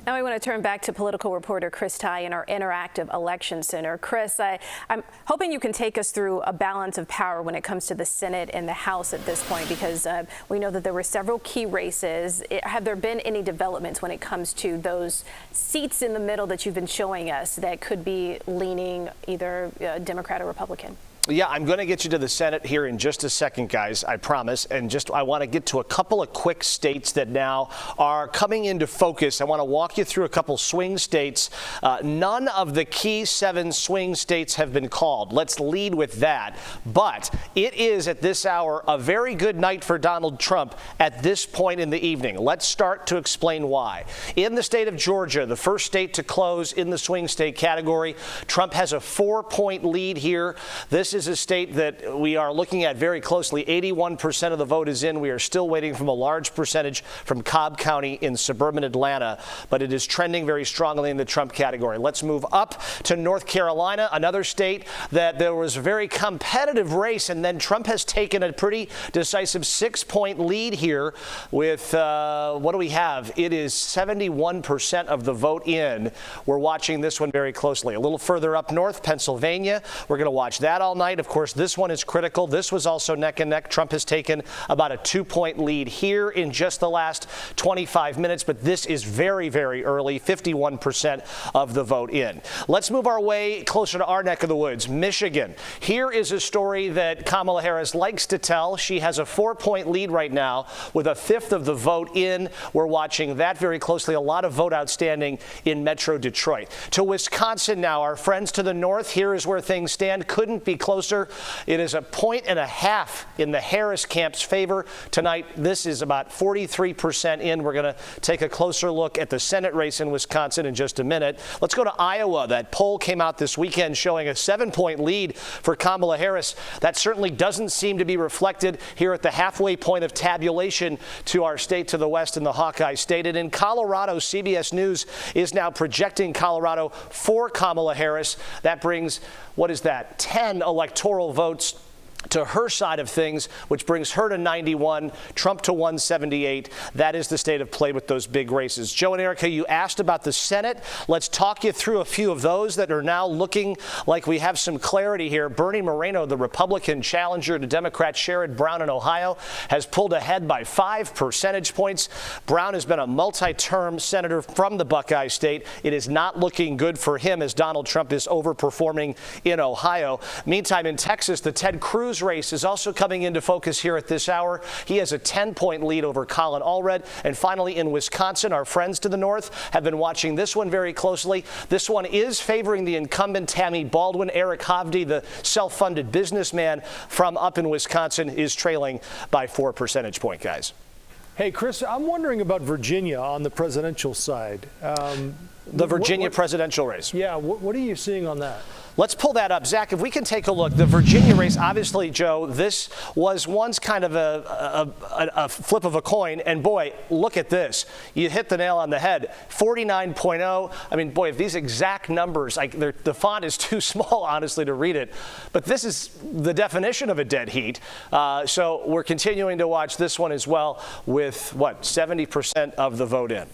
Now I want to turn back to political reporter Chris Ty in our interactive election center. Chris, I'm hoping you can take us through a balance of power when it comes to the Senate and the House at this point, because we know that there were several key races. Have there been any developments when it comes to those seats in the middle that you've been showing us that could be leaning either Democrat or Republican? Yeah, I'm going to get you to the Senate here in just a second, guys, I promise. And I want to get to a couple of quick states that now are coming into focus. I want to walk you through a couple swing states. None of the key 7 swing states have been called. Let's lead with that. But it is at this hour a very good night for Donald Trump at this point in the evening. Let's start to explain why. In the state of Georgia, the first state to close in the swing state category, Trump has a 4-point lead here. This is a state that we are looking at very closely. 81% of the vote is in. We are still waiting from a large percentage from Cobb County in suburban Atlanta, but it is trending very strongly in the Trump category. Let's move up to North Carolina, another state that there was a very competitive race, and then Trump has taken a pretty decisive 6-point lead here with, what do we have? It is 71% of the vote in. We're watching this one very closely. A little further up north, Pennsylvania. We're going to watch that all night. Of course, this one is critical. This was also neck and neck. Trump has taken about a 2-point lead here in just the last 25 minutes, but this is very, very early, 51% of the vote in. Let's move our way closer to our neck of the woods, Michigan. Here is a story that Kamala Harris likes to tell. She has a 4-point lead right now with a 1/5 of the vote in. We're watching that very closely. A lot of vote outstanding in Metro Detroit. To Wisconsin now, our friends to the north. Here is where things stand. Couldn't be closer. It is a 1.5 in the Harris camp's favor tonight. This is about 43% in. We're going to take a closer look at the Senate race in Wisconsin in just a minute. Let's go to Iowa. That poll came out this weekend showing a 7-point lead for Kamala Harris. That certainly doesn't seem to be reflected here at the halfway point of tabulation to our state to the west in the Hawkeye State. And in Colorado, CBS News is now projecting Colorado for Kamala Harris. That brings, what is that, 10 electoral votes to her side of things, which brings her to 91, Trump to 178. That is the state of play with those big races. Joe and Erica, you asked about the Senate. Let's talk you through a few of those that are now looking like we have some clarity here. Bernie Moreno, the Republican challenger to Democrat Sherrod Brown in Ohio, has pulled ahead by 5 percentage points. Brown has been a multi-term senator from the Buckeye State. It is not looking good for him as Donald Trump is overperforming in Ohio. Meantime, in Texas, the Ted Cruz race is also coming into focus here at this hour. He has a 10-point lead over Colin Allred. And finally, in Wisconsin, our friends to the north have been watching this one very closely. This one is favoring the incumbent Tammy Baldwin. Eric Hovde, the self-funded businessman from up in Wisconsin, is trailing by 4 percentage points, guys. Hey, Chris, I'm wondering about Virginia on the presidential side. The Virginia presidential race. Yeah, what are you seeing on that? Let's pull that up. Zach, if we can take a look. The Virginia race, obviously, Joe, this was once kind of a flip of a coin. And, boy, look at this. You hit the nail on the head. 49.0. I mean, boy, if these exact numbers, the font is too small, honestly, to read it. But this is the definition of a dead heat. So we're continuing to watch this one as well with, what, 70% of the vote in.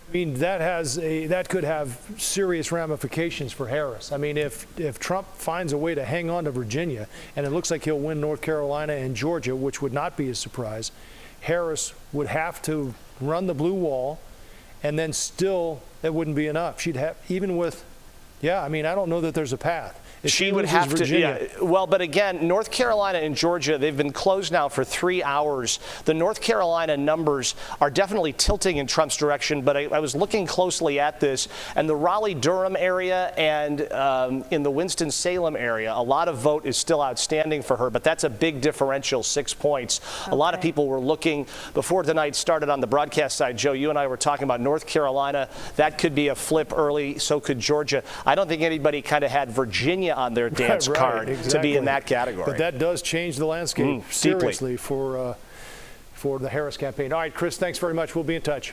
I mean, that could have serious ramifications for Harris. I mean, if Trump finds a way to hang on to Virginia, and it looks like he'll win North Carolina and Georgia, which would not be a surprise, Harris would have to run the blue wall, and then still that wouldn't be enough. She'd have, even with, yeah, I mean, I don't know that there's a path. She would have to, yeah. Well, but again, North Carolina and Georgia, they've been closed now for 3 hours. The North Carolina numbers are definitely tilting in Trump's direction, but I was looking closely at this, and the Raleigh-Durham area and in the Winston-Salem area, a lot of vote is still outstanding for her, but that's a big differential, 6 points. Okay. A lot of people were looking, before the night started on the broadcast side, Joe, you and I were talking about North Carolina. That could be a flip early, so could Georgia. I don't think anybody kind of had Virginia on their dance card exactly. to be in that category. But that does change the landscape seriously for the Harris campaign. All right, Chris, thanks very much. We'll be in touch.